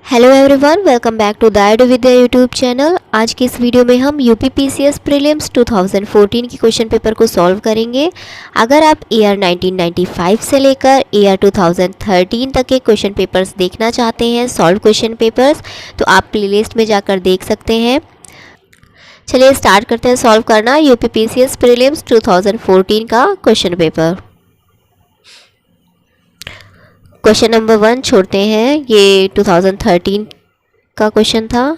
Hello everyone, welcome back to the आइडो Vidya YouTube channel. आज की इस वीडियो में हम यूपी पीसीएस प्रीलिम्स 2014 की क्वेश्चन पेपर को सॉल्व करेंगे। अगर आप ईयर 1995 से लेकर ईयर 2013 तक के क्वेश्चन पेपर्स देखना चाहते हैं, सॉल्व क्वेश्चन पेपर्स, तो आप प्लेलिस्ट में जाकर देख सकते हैं। चलिए स्टार्ट करते हैं सॉल्व करना यूपी पीसीएस प्रीलिम्स 2014 का क्वेश्चन पेपर। क्वेश्चन नंबर 1 छोड़ते हैं, ये 2013 का क्वेश्चन था।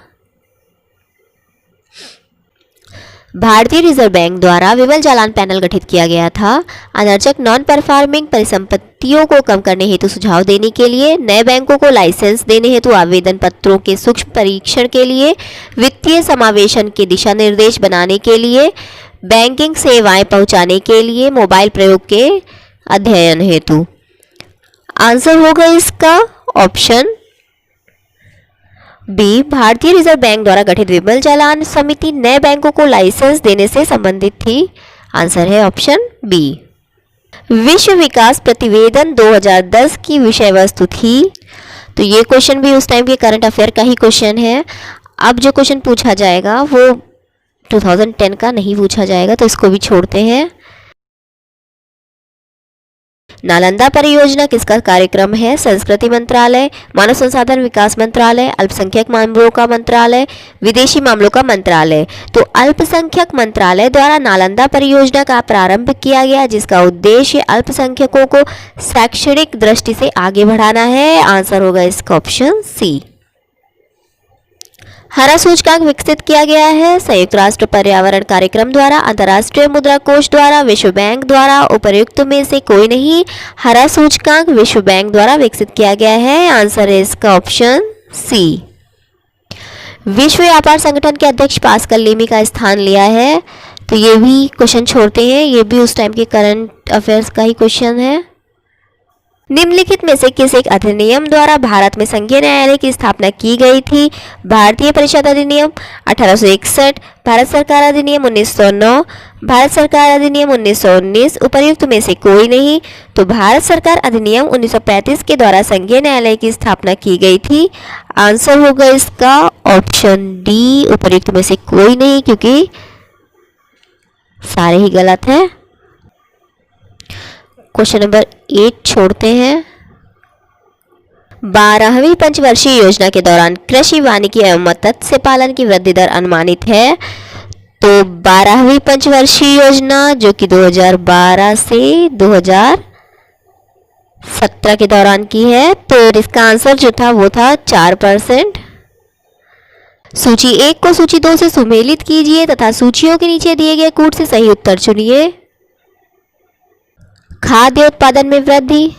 भारतीय रिजर्व बैंक द्वारा विमल जालान पैनल गठित किया गया था। अनर्चक नॉन परफॉर्मिंग परिसंपत्तियों को कम करने हेतु सुझाव देने के लिए, नए बैंकों को लाइसेंस देने हेतु आवेदन पत्रों के सूक्ष्म परीक्षण के लिए, वित्तीय समावेशन के दिशा निर्देश बनाने के लिए, बैंकिंग सेवाएं पहुंचाने के लिए, मोबाइल प्रयोग के अध्ययन हेतु। आंसर होगा इसका ऑप्शन बी। भारतीय रिजर्व बैंक द्वारा गठित विमल जालान समिति नए बैंकों को लाइसेंस देने से संबंधित थी। आंसर है ऑप्शन बी। विश्व विकास प्रतिवेदन 2010 की विषय वस्तु थी। तो ये क्वेश्चन भी उस टाइम के करंट अफेयर का ही क्वेश्चन है। अब जो क्वेश्चन पूछा जाएगा वो 2010 का नहीं पूछा जाएगा, तो इसको भी छोड़ते हैं। नालंदा परियोजना किसका कार्यक्रम है? संस्कृति मंत्रालय, मानव संसाधन विकास मंत्रालय, अल्पसंख्यक मामलों का मंत्रालय, विदेशी मामलों का मंत्रालय। तो अल्पसंख्यक मंत्रालय द्वारा नालंदा परियोजना का प्रारंभ किया गया, जिसका उद्देश्य अल्पसंख्यकों को शैक्षणिक दृष्टि से आगे बढ़ाना है। आंसर होगा इसका ऑप्शन सी। हरा सूचकांक विकसित किया गया है संयुक्त राष्ट्र पर्यावरण कार्यक्रम द्वारा, अंतर्राष्ट्रीय मुद्रा कोष द्वारा, विश्व बैंक द्वारा। उपर्युक्त में से कोई नहीं। हरा सूचकांक विश्व बैंक द्वारा विकसित किया गया है। आंसर है इसका ऑप्शन सी। विश्व व्यापार संगठन के अध्यक्ष पास्कल लेमी का स्थान लिया है। तो ये भी क्वेश्चन छोड़ते हैं, ये भी उस टाइम के करंट अफेयर्स का ही क्वेश्चन है। निम्नलिखित में से किस एक अधिनियम द्वारा भारत में संघीय न्यायालय की स्थापना की गई थी? भारतीय परिषद अधिनियम 1861, भारत सरकार अधिनियम 1909, भारत सरकार अधिनियम 1919। उपर्युक्त में से कोई नहीं। तो भारत सरकार अधिनियम 1935 के द्वारा संघीय न्यायालय की स्थापना की गई थी। आंसर होगा इसका ऑप्शन डी। उपर्युक्त में से कोई नहीं, क्योंकि सारे ही गलत हैं। क्वेश्चन नंबर 8 छोड़ते हैं। 12वीं पंचवर्षीय योजना के दौरान कृषि वानिकी एवं मत्स्य पालन की वृद्धि दर अनुमानित है। तो 12वीं पंचवर्षीय योजना जो कि 2012 से 2017 के दौरान की है, तो इसका आंसर जो था वो था 4%। सूची 1 को सूची 2 से सुमेलित कीजिए तथा सूचियों के नीचे दिए गए कूट से सही उत्तर चुनिए। खाद्य उत्पादन में वृद्धि,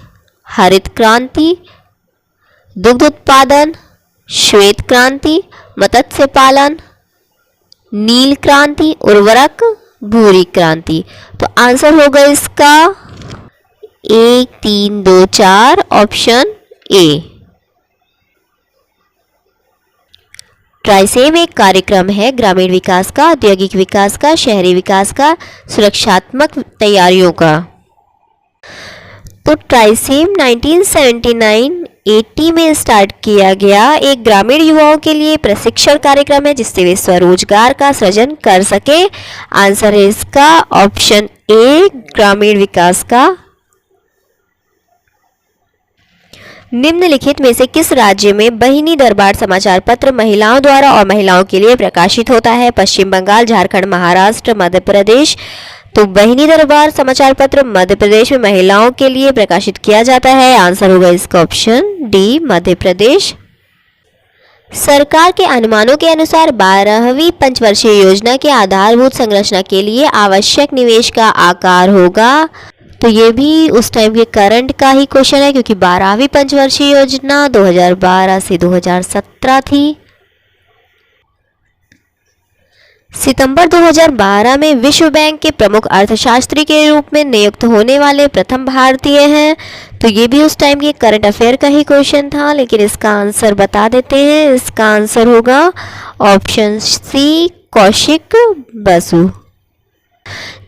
हरित क्रांति, दुग्ध उत्पादन, श्वेत क्रांति, मत्स्य पालन, नील क्रांति, उर्वरक, भूरी क्रांति। तो आंसर होगा इसका 1, 3, 2, 4 ऑप्शन ए। ट्राइसेम एक कार्यक्रम है ग्रामीण विकास का, औद्योगिक विकास का, शहरी विकास का, सुरक्षात्मक तैयारियों का। तो ट्राइसेम 1979-80 में स्टार्ट किया गया एक ग्रामीण युवाओं के लिए प्रशिक्षण कार्यक्रम है, जिससे वे स्वरोजगार का सृजन कर सके। आंसर है इसका ऑप्शन ए, ग्रामीण विकास का। निम्नलिखित में से किस राज्य में बहिनी दरबार समाचार पत्र महिलाओं द्वारा और महिलाओं के लिए प्रकाशित होता है? पश्चिम बंगाल, झारखंड, महाराष्ट्र, मध्य प्रदेश। तो बहिनी दरबार समाचार पत्र मध्य प्रदेश में महिलाओं के लिए प्रकाशित किया जाता है। आंसर होगा इसका ऑप्शन डी, मध्य प्रदेश। सरकार के अनुमानों के अनुसार 12वीं पंचवर्षीय योजना के आधारभूत संरचना के लिए आवश्यक निवेश का आकार होगा। तो ये भी उस टाइम के करंट का ही क्वेश्चन है, क्योंकि 12वीं पंचवर्षीय योजना 2012 से 2017 थी। सितंबर 2012 में विश्व बैंक के प्रमुख अर्थशास्त्री के रूप में नियुक्त होने वाले प्रथम भारतीय हैं। तो ये भी उस टाइम के करंट अफेयर का ही क्वेश्चन था, लेकिन इसका आंसर बता देते हैं। इसका आंसर होगा ऑप्शन सी, कौशिक बसु।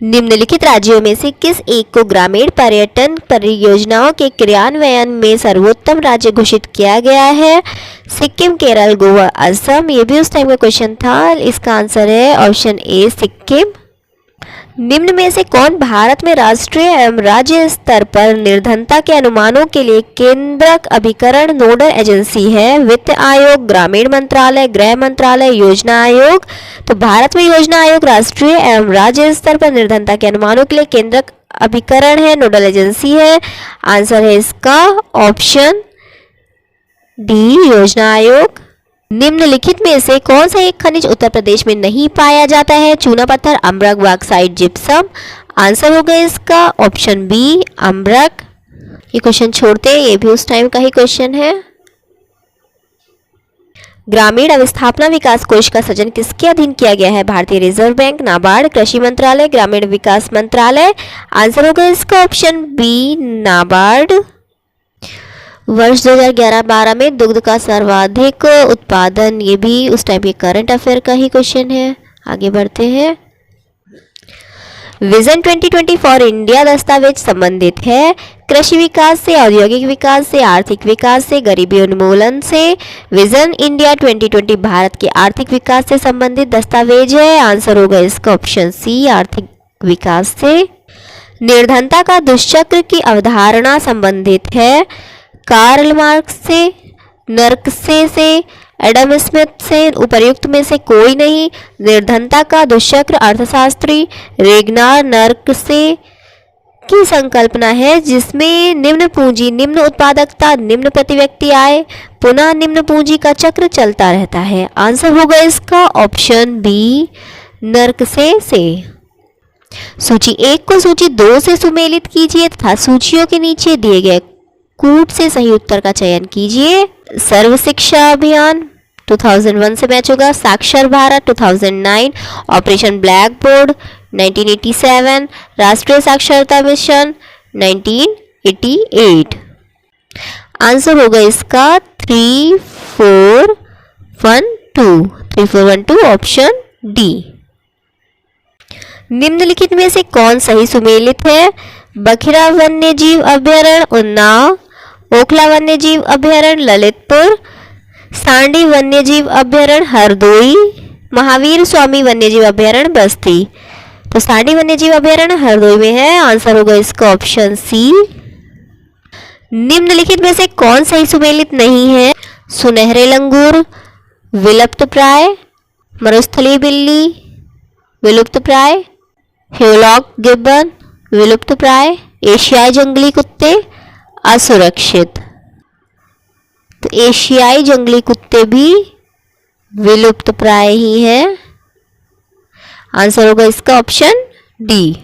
निम्नलिखित राज्यों में से किस एक को ग्रामीण पर्यटन परियोजनाओं के क्रियान्वयन में सर्वोत्तम राज्य घोषित किया गया है? सिक्किम, केरल, गोवा, असम, ये भी उस टाइम का क्वेश्चन था। इसका आंसर है ऑप्शन ए सिक्किम। निम्न में से कौन भारत में राष्ट्रीय एवं राज्य स्तर पर निर्धनता के अनुमानों के लिए केंद्रक अभिकरण नोडल एजेंसी है? वित्त आयोग, ग्रामीण मंत्रालय, गृह मंत्रालय, योजना आयोग। तो भारत में योजना आयोग राष्ट्रीय एवं राज्य स्तर पर निर्धनता के अनुमानों के लिए केंद्रक अभिकरण है, नोडल एजेंसी है। आंसर है इसका ऑप्शन डी, योजना आयोग। निम्नलिखित में से कौन सा एक खनिज उत्तर प्रदेश में नहीं पाया जाता है? चूना पत्थर, अम्रक, बॉक्साइट, जिप्सम। आंसर होगा इसका ऑप्शन बी, अम्रक। ये क्वेश्चन छोड़ते हैं, ये भी उस टाइम का ही क्वेश्चन है। ग्रामीण अवस्थापना विकास कोष का सृजन किसके अधीन किया गया है? भारतीय रिजर्व बैंक, नाबार्ड, कृषि मंत्रालय, ग्रामीण विकास मंत्रालय। आंसर होगा इसका ऑप्शन बी, नाबार्ड। वर्ष 2011-12 में दुग्ध का सर्वाधिक उत्पादन, ये भी उस टाइम के करंट अफेयर का ही क्वेश्चन है। आगे बढ़ते हैं। विजन 2020 फॉर इंडिया दस्तावेज संबंधित है कृषि विकास से, औद्योगिक विकास से, आर्थिक विकास से, गरीबी उन्मूलन से। विजन इंडिया 2020 भारत के आर्थिक विकास से संबंधित दस्तावेज है। आंसर होगा इसका ऑप्शन सी, आर्थिक विकास से। निर्धनता का दुष्चक्र की अवधारणा संबंधित है कार्ल मार्क्स से, नर्कसे से, एडम स्मिथ से। उपर्युक्त में से कोई नहीं। निर्धनता का दुष्चक्र अर्थशास्त्री रेगनार नर्कसे की संकल्पना है, जिसमें निम्न पूंजी, निम्न उत्पादकता, निम्न प्रति व्यक्ति आय, पुनः निम्न पूंजी का चक्र चलता रहता है। आंसर होगा इसका ऑप्शन बी, नर्कसे से। सूची 1 को सूची 2 से सुमेलित कीजिए तथा सूचियों के नीचे दिए गए कूट से सही उत्तर का चयन कीजिए। सर्व शिक्षा अभियान 2001 से मैच होगा। साक्षर भारत 2009, ऑपरेशन ब्लैक बोर्ड 1987, राष्ट्रीय साक्षरता मिशन 1988। आंसर होगा इसका 3412 ऑप्शन डी। निम्नलिखित में से कौन सही सुमेलित है? बखिरा वन्य जीव अभ्यारण्य उन्नाव, ओखला वन्य जीव अभ्यारण्य ललितपुर, सांडी वन्य जीव अभ्यारण्य हरदोई, महावीर स्वामी वन्य जीव अभ्यारण्य बस्ती। तो सांडी वन्य जीव अभ्यारण्य हरदोई में है। आंसर होगा इसका ऑप्शन सी। निम्नलिखित में से कौन सही सुमेलित नहीं है? सुनहरे लंगूर विलुप्त प्राय, मरुस्थलीय बिल्ली विलुप्त प्राय, ह्यूलॉक गिब्बन विलुप्त प्राय, एशियाई जंगली कुत्ते असुरक्षित। तो एशियाई जंगली कुत्ते भी विलुप्त प्राय ही है। आंसर होगा इसका ऑप्शन डी।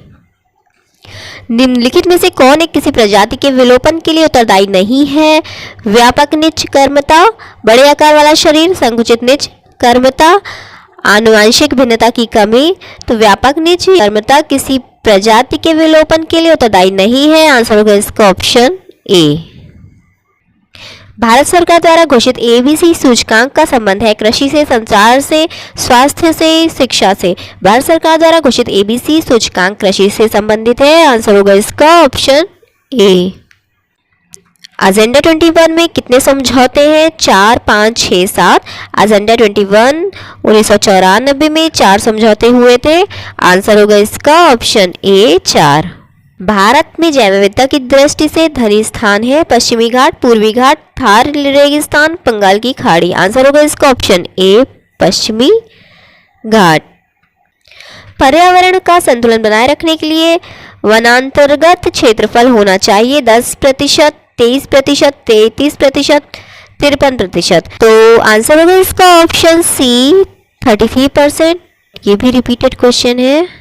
निम्नलिखित में से कौन एक किसी प्रजाति के विलोपन के लिए उत्तरदायी नहीं है? व्यापक निच कर्मता, बड़े आकार वाला शरीर, संकुचित निच कर्मता, आनुवंशिक भिन्नता की कमी। तो व्यापक निच कर्मता किसी प्रजाति के विलोपन के लिए उत्तरदायी नहीं है। आंसर होगा इसका ऑप्शन ए। भारत सरकार द्वारा घोषित एबीसी सूचकांक का संबंध है कृषि से, संचार से, स्वास्थ्य से, शिक्षा से। भारत सरकार द्वारा घोषित एबीसी सूचकांक कृषि से संबंधित है। आंसर होगा इसका ऑप्शन ए। एजेंडा 21 में कितने समझौते हैं? 4, 5, 6, 7। एजेंडा 21 1994 में 4 समझौते हुए थे। आंसर होगा इसका ऑप्शन ए, 4। भारत में जैव विविधता की दृष्टि से धनी स्थान है पश्चिमी घाट, पूर्वी घाट, थार रेगिस्तान, बंगाल की खाड़ी। आंसर होगा इसका ऑप्शन ए, पश्चिमी घाट। पर्यावरण का संतुलन बनाए रखने के लिए वनांतर्गत क्षेत्रफल होना चाहिए 10%, 23%, 33%, 53%। तो आंसर होगा इसका ऑप्शन सी, 33%। ये भी रिपीटेड क्वेश्चन है।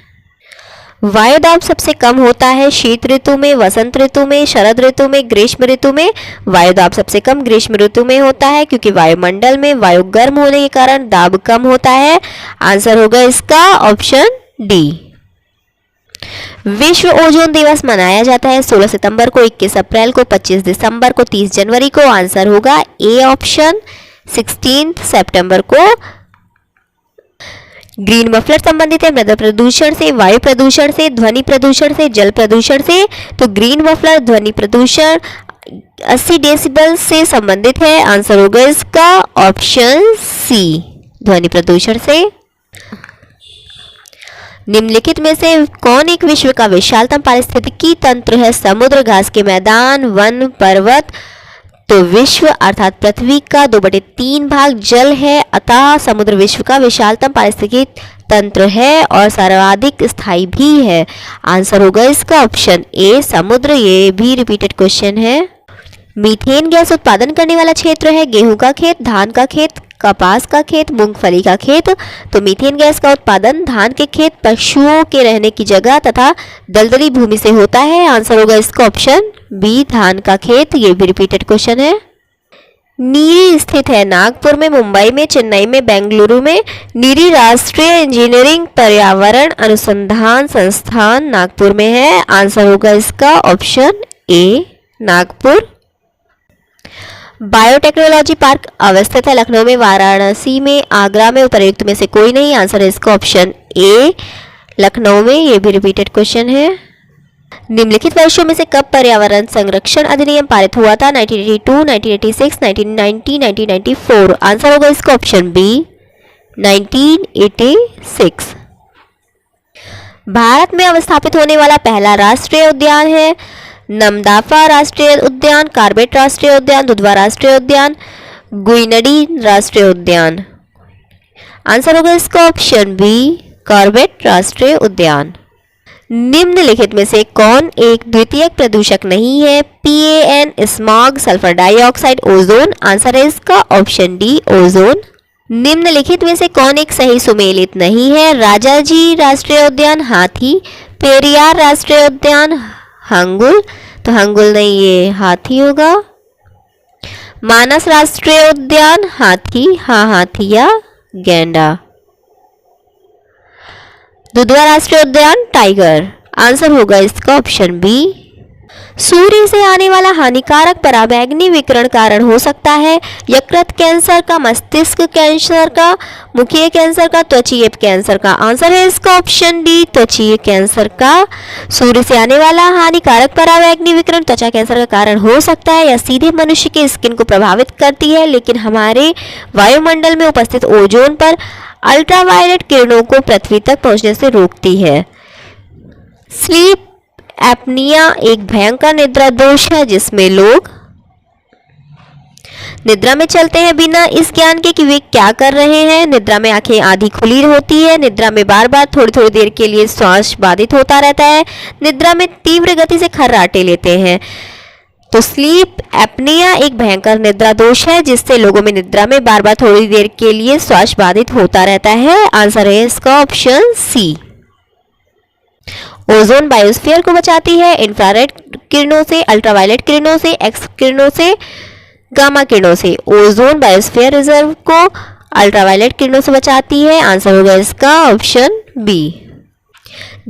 वायुदाब सबसे कम होता है शीत ऋतु में, वसंत ऋतु में, शरद ऋतु में, ग्रीष्म ऋतु में। वायुदाब सबसे कम ग्रीष्म ऋतु में होता है, क्योंकि वायुमंडल में वायु गर्म होने के कारण दाब कम होता है। आंसर होगा इसका ऑप्शन डी। विश्व ओजोन दिवस मनाया जाता है 16 सितंबर को, 21 अप्रैल को, 25 दिसंबर को, 30 जनवरी को। आंसर होगा ए ऑप्शन, 16 सितंबर को। ग्रीन मफलर संबंधित है मृदा प्रदूषण से, वायु प्रदूषण से, ध्वनि प्रदूषण से, जल प्रदूषण से। तो ग्रीन मफलर ध्वनि प्रदूषण 80 डेसिबल से संबंधित है। आंसर होगा इसका ऑप्शन सी, ध्वनि प्रदूषण से। निम्नलिखित में से कौन एक विश्व का विशालतम पारिस्थितिकी तंत्र है? समुद्र, घास के मैदान, वन, पर्वत। तो विश्व अर्थात पृथ्वी का 2/3 भाग जल है, अतः समुद्र विश्व का विशालतम पारिस्थितिकी तंत्र है और सर्वाधिक स्थायी भी है। आंसर होगा इसका ऑप्शन ए, समुद्र। ये भी रिपीटेड क्वेश्चन है। मीथेन गैस उत्पादन करने वाला क्षेत्र है गेहूं का खेत, धान का खेत, कपास का खेत, मूंगफली का खेत। तो मीथेन गैस का उत्पादन धान के खेत, पशुओं के रहने की जगह तथा दलदली भूमि से होता है। आंसर होगा इसका ऑप्शन बी, धान का खेत। ये भी रिपीटेड क्वेश्चन है। नीरी स्थित है नागपुर में, मुंबई में, चेन्नई में, बेंगलुरु में। नीरी राष्ट्रीय इंजीनियरिंग पर्यावरण अनुसंधान संस्थान नागपुर में है। आंसर होगा इसका ऑप्शन ए, नागपुर। बायोटेक्नोलॉजी पार्क अवस्थित है लखनऊ में, वाराणसी में, आगरा में। उपर्युक्त में से कोई नहीं। आंसर है इसका ऑप्शन ए, लखनऊ में। ये भी रिपीटेड क्वेश्चन है। निम्नलिखित वर्षों में से कब पर्यावरण संरक्षण अधिनियम पारित हुआ था? 1982, 1986, 1990, 1994। आंसर होगा इसका ऑप्शन बी, 1986। भारत में अवस्थापित होने वाला पहला राष्ट्रीय उद्यान है नमदाफा राष्ट्रीय उद्यान, कार्बेट राष्ट्रीय उद्यान, दुधवा राष्ट्रीय उद्यान, गुइनडी राष्ट्रीय उद्यान। आंसर होगा इसका ऑप्शन बी, कार्बेट राष्ट्रीय उद्यान। निम्नलिखित में से कौन एक द्वितीयक प्रदूषक नहीं है? PAN, smog, sulphur dioxide, ozone. Answer है इसका ऑप्शन डी, ओजोन। निम्नलिखित में से कौन एक सही सुमेलित नहीं है? राजाजी राष्ट्रीय उद्यान, हाथी, पेरियार राष्ट्रीय उद्यान, हंगुल। तो हंगुल नहीं, ये हाथी होगा। मानस राष्ट्रीय उद्यान, हाथी, हाँ हाथी या गैंडा। दुधवा राष्ट्रीय उद्यान, टाइगर। आंसर होगा इसका ऑप्शन बी। सूर्य से आने वाला हानिकारक पराबैंगनी विकिरण कारण हो सकता है यकृत कैंसर का, मस्तिष्क कैंसर का, मुखीय कैंसर का, त्वचीय कैंसर का। आंसर है इसका ऑप्शन डी, त्वचीय कैंसर का। सूर्य से आने वाला हानिकारक पराबैंगनी विकिरण त्वचा कैंसर का कारण हो सकता है। यह सीधे मनुष्य के स्किन को प्रभावित करती है, लेकिन हमारे वायुमंडल में उपस्थित ओजोन पर अल्ट्रावायलेट किरणों को पृथ्वी तक पहुंचने से रोकती है। स्लीप एपनिया एक भयंकर निद्रा दोष है जिसमें लोग निद्रा में चलते हैं बिना इस ज्ञान के कि वे क्या कर रहे हैं। निद्रा में आंखें आधी खुली होती है। निद्रा में बार बार थोड़ी थोड़ी देर के लिए श्वास बाधित होता रहता है। निद्रा में तीव्र गति से खर्राटे लेते हैं। तो स्लीप एपनिया एक भयंकर निद्रा दोष है जिससे लोगों में निद्रा में बार बार थोड़ी देर के लिए श्वास बाधित होता रहता है। आंसर है इसका ऑप्शन सी। ओजोन बायोस्फीयर को बचाती है इंफ्रारेड किरणों से, अल्ट्रावायलेट किरणों से, एक्स किरणों से, गामा किरणों से। ओजोन बायोस्फीयर रिजर्व को अल्ट्रावायलेट किरणों से बचाती है। आंसर होगा इसका ऑप्शन बी।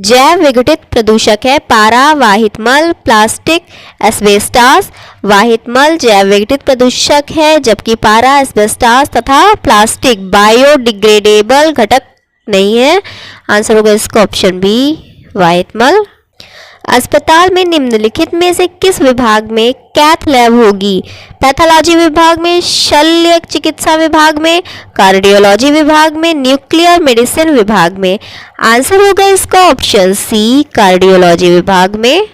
जैव विघटित प्रदूषक है पारा, वाहित मल, प्लास्टिक, एस्बेस्टास। वाहित मल जैव विघटित प्रदूषक है जबकि पारा, एस्बेस्टास तथा प्लास्टिक बायोडिग्रेडेबल घटक नहीं है। आंसर होगा इसका ऑप्शन बी, वाहित मल। अस्पताल में निम्नलिखित में से किस विभाग में कैथ लैब होगी? पैथोलॉजी विभाग में, शल्य चिकित्सा विभाग में, कार्डियोलॉजी विभाग में, न्यूक्लियर मेडिसिन विभाग में। आंसर होगा इसका ऑप्शन सी, कार्डियोलॉजी विभाग में।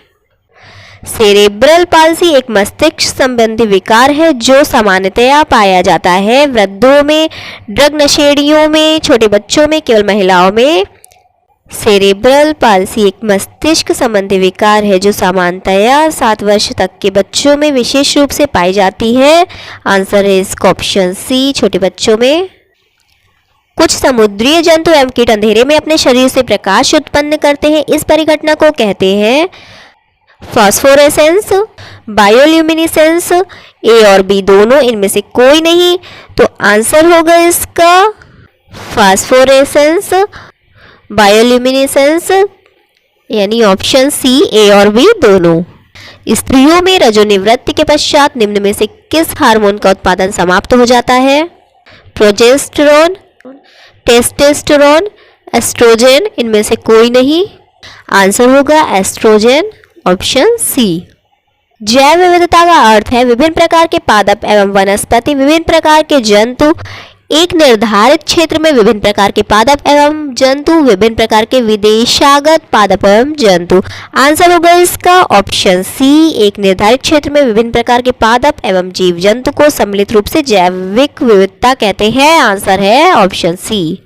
सेरेब्रल पाल्सी एक मस्तिष्क संबंधी विकार है जो सामान्यतया पाया जाता है वृद्धों में, ड्रग नशेड़ियों में, छोटे बच्चों में, केवल महिलाओं में। सेरेब्रल पाल्सी एक मस्तिष्क संबंधी विकार है जो सामान्यतया 7 वर्ष तक के बच्चों में विशेष रूप से पाई जाती है। आंसर है इसका ऑप्शन सी, छोटे बच्चों में। कुछ समुद्री जंतु एवं कीट अंधेरे में अपने शरीर से प्रकाश उत्पन्न करते हैं। इस परिघटना को कहते हैं फास्फोरेसेंस, बायोल्यूमिनेसेंस। ए और बी दोनों, इनमें से कोई नहीं। तो आंसर होगा इसका फास्फोरेसेंस, बायोल्यूमिनेसेंस, यानी ऑप्शन सी, ए और बी दोनों। स्त्रियों में रजोनिवृत्ति के पश्चात निम्न में से किस हार्मोन का उत्पादन समाप्त हो जाता है? Progesterone, testosterone, oestrogen. इनमें से कोई नहीं। आंसर होगा एस्ट्रोजन, ऑप्शन सी। जैव विविधता का अर्थ है विभिन्न प्रकार के पादप एवं वनस्पति, विभिन्न प्रकार के जंतु, एक निर्धारित क्षेत्र में विभिन्न प्रकार के पादप एवं जंतु, विभिन्न प्रकार के विदेशागत पादप एवं जंतु। आंसर होगा इसका ऑप्शन सी, एक निर्धारित क्षेत्र में विभिन्न प्रकार के पादप एवं जीव जंतु को सम्मिलित रूप से जैविक विविधता कहते हैं। आंसर है ऑप्शन सी।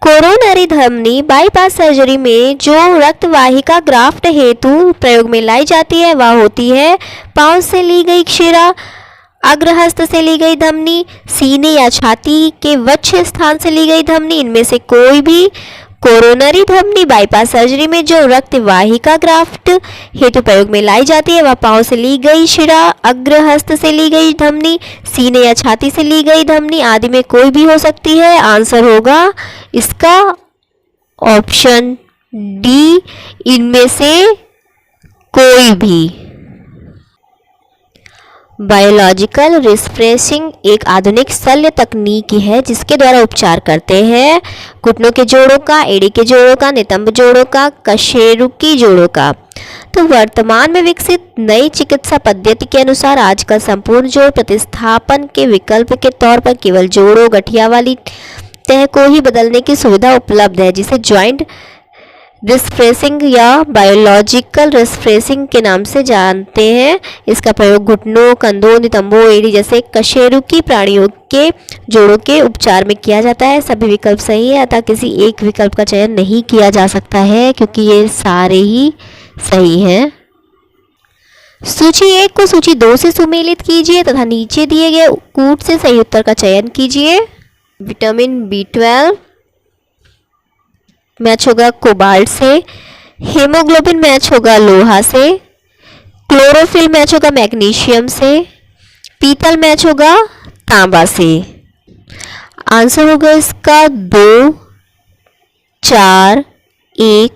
कोरोनरी धमनी बाईपास सर्जरी में जो रक्त वाहिका ग्राफ्ट हेतु प्रयोग में लाई जाती है वह होती है पांव से ली गई शिरा, अग्रहस्त से ली गई धमनी, सीने या छाती के वक्ष स्थान से ली गई धमनी। इनमें से कोई भी कोरोनरी धमनी बाईपास सर्जरी में जो रक्त वाहिका ग्राफ्ट हेतु प्रयोग में लाई जाती है वह पांव से ली गई शिरा, अग्रहस्त से ली गई धमनी, सीने या छाती से ली गई धमनी आदि में कोई भी हो सकती है। आंसर होगा इसका ऑप्शन डी, इनमें से कोई भी। बायोलॉजिकल रिफ्रेशिंग एक आधुनिक शल्य तकनीक है जिसके द्वारा उपचार करते हैं घुटनों के जोड़ों का, एड़ी के जोड़ों का, नितंब जोड़ों का, कशेरुकी जोड़ों का। तो वर्तमान में विकसित नई चिकित्सा पद्धति के अनुसार आजकल संपूर्ण जोड़ प्रतिस्थापन के विकल्प के तौर पर केवल जोड़ों गठिया वाली तह को ही बदलने की सुविधा उपलब्ध है, जिसे ज्वाइंट रिफ्रेशिंग या बायोलॉजिकल रिफ्रेशिंग के नाम से जानते हैं। इसका प्रयोग घुटनों, कंधों, नितंबों, एड़ी जैसे कशेरुकी प्राणियों के जोड़ों के उपचार में किया जाता है। सभी विकल्प सही है, अतः किसी एक विकल्प का चयन नहीं किया जा सकता है क्योंकि ये सारे ही सही हैं। सूची 1 को सूची 2 से सुमेलित कीजिए तथा नीचे दिए गए कूट से सही उत्तर का चयन कीजिए। विटामिन B12 मैच होगा कोबाल्ट से, हेमोग्लोबिन मैच होगा लोहा से, क्लोरोफिल मैच होगा मैग्नीशियम से, पीतल मैच होगा तांबा से। आंसर होगा इसका 2, 4, 1,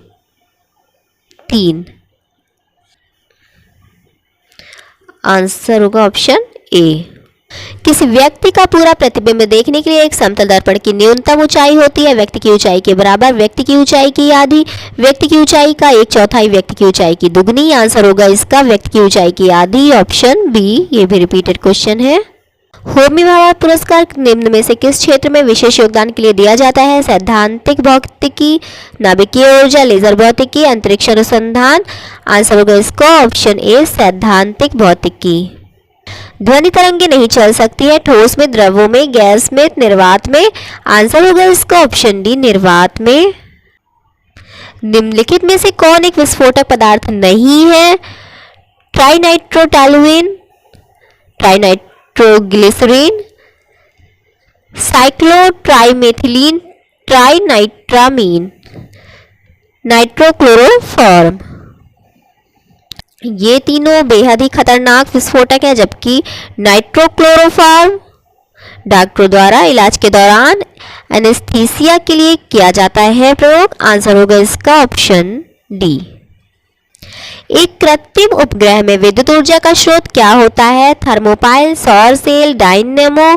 3। आंसर होगा ऑप्शन ए। किसी व्यक्ति का पूरा प्रतिबिंब देखने के लिए एक समतल दर्पण की न्यूनतम ऊंचाई होती है व्यक्ति की ऊंचाई के बराबर, व्यक्ति की ऊंचाई की आधी, व्यक्ति की ऊंचाई का 1/4, व्यक्ति की ऊंचाई की दुगनी। आंसर होगा इसका व्यक्ति की ऊंचाई की आधी, ऑप्शन बी। ये भी रिपीटेड क्वेश्चन है। होमी भाभा पुरस्कार निम्न में से किस क्षेत्र में विशेष योगदान के लिए दिया जाता है? सैद्धांतिक भौतिकी, नाभिकीय ऊर्जा, लेजर भौतिकी, अंतरिक्ष अनुसंधान। आंसर होगा इसका ऑप्शन ए, सैद्धांतिक भौतिकी। ध्वनि तरंगे नहीं चल सकती है ठोस में, द्रवों में, गैस में, निर्वात में। आंसर होगा इसका ऑप्शन डी, निर्वात में। निम्नलिखित में से कौन एक विस्फोटक पदार्थ नहीं है? ट्राइनाइट्रोटोलुएन, ट्राइनाइट्रोग्लिसरीन, साइक्लोट्राइमेथिलीन, ट्राइनाइट्रामीन, नाइट्रोक्लोरोफॉर्म। ये तीनों बेहद ही खतरनाक विस्फोटक है, जबकि नाइट्रोक्लोरोफॉर्म डॉक्टरों द्वारा इलाज के दौरान एनेस्थीसिया के लिए किया जाता है प्रयोग। आंसर होगा इसका ऑप्शन डी। एक कृत्रिम उपग्रह में विद्युत ऊर्जा का स्रोत क्या होता है? थर्मोपाइल, सौर सेल, डायनेमो,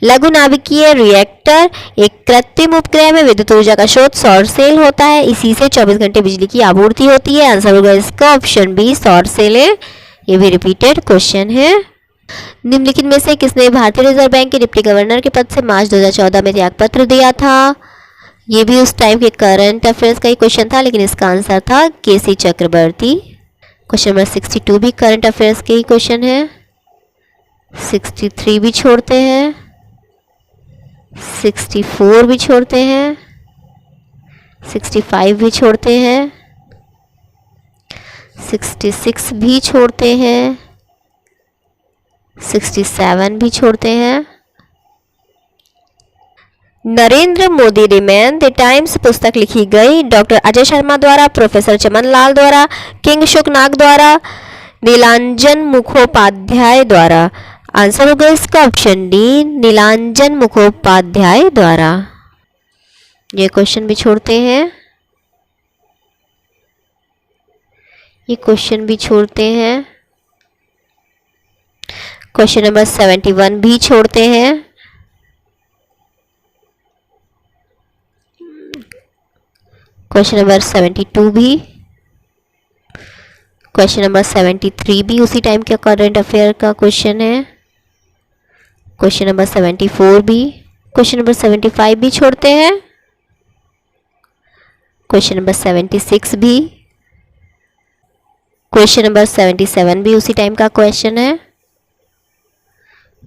लघु नाभिकीय रिएक्टर। एक कृत्रिम उपग्रह में विद्युत ऊर्जा का स्रोत सौर सेल होता है, इसी से 24 घंटे बिजली की आपूर्ति होती है। आंसर होगा इसका ऑप्शन बी, सौर सेल है। ये भी रिपीटेड क्वेश्चन है। निम्नलिखित में से किसने भारतीय रिजर्व बैंक के डिप्टी गवर्नर के पद से मार्च 2014 में त्यागपत्र दिया था? ये भी उस टाइम के करंट अफेयर्स का ही क्वेश्चन था, लेकिन इसका आंसर था केसी चक्रवर्ती। क्वेश्चन नंबर 62 भी करंट अफेयर्स के ही क्वेश्चन है। 63 भी छोड़ते हैं, 64 भी छोड़ते हैं, 65 भी छोड़ते हैं, 66 भी छोड़ते हैं, 67 भी छोड़ते हैं। Narendra Modi remain the times पुस्तक लिखी गई डॉक्टर अजय शर्मा द्वारा, प्रोफेसर चमन लाल द्वारा, किंग शुकनाग द्वारा, नीलांजन मुखोपाध्याय द्वारा। आंसर होगा इसका ऑप्शन डी, नीलांजन मुखोपाध्याय द्वारा। ये क्वेश्चन भी छोड़ते हैं, ये क्वेश्चन भी छोड़ते हैं। क्वेश्चन नंबर 71 भी छोड़ते हैं। क्वेश्चन नंबर 72 भी, क्वेश्चन नंबर 73 भी उसी टाइम का करंट अफेयर का क्वेश्चन है। क्वेश्चन नंबर 74 भी, क्वेश्चन नंबर 75 भी छोड़ते हैं। क्वेश्चन नंबर 76 भी, क्वेश्चन नंबर 77 भी उसी टाइम का क्वेश्चन है।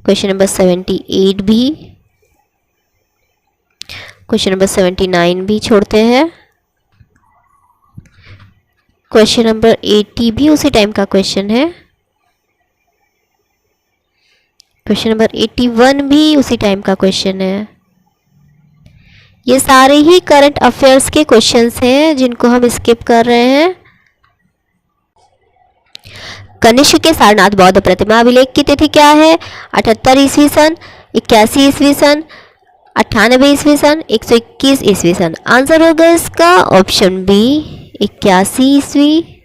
क्वेश्चन नंबर 78 भी, क्वेश्चन नंबर 79 भी छोड़ते हैं। क्वेश्चन नंबर 80 भी उसी टाइम का क्वेश्चन है। क्वेश्चन नंबर 81 भी उसी टाइम का क्वेश्चन है। ये सारे ही करंट अफेयर्स के क्वेश्चंस हैं जिनको हम स्किप कर रहे हैं। कनिष्क के सारनाथ बौद्ध प्रतिमा अभिलेख की तिथि क्या है? 78 ईस्वी सन, 81 ईस्वी सन, 98 ईस्वी सन, 121 ईस्वी सन। आंसर होगा इसका ऑप्शन बी 81 ईस्वी।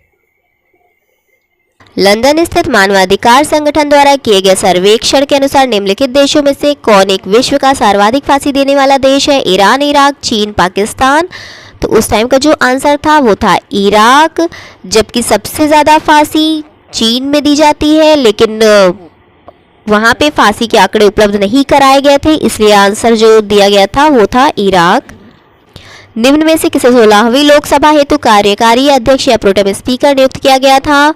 लंदन स्थित मानवाधिकार संगठन द्वारा किए गए सर्वेक्षण के अनुसार निम्नलिखित देशों में से कौन एक विश्व का सर्वाधिक फांसी देने वाला देश है? ईरान, इराक, चीन, पाकिस्तान। तो उस टाइम का जो आंसर था वो था इराक, जबकि सबसे ज़्यादा फांसी चीन में दी जाती है, लेकिन वहाँ पे फांसी के आंकड़े उपलब्ध नहीं कराए गए थे, इसलिए आंसर जो दिया गया था वो था इराक। निम्न में से किसे 16वीं लोकसभा हेतु कार्यकारी अध्यक्ष या प्रोटेम स्पीकर नियुक्त किया गया था?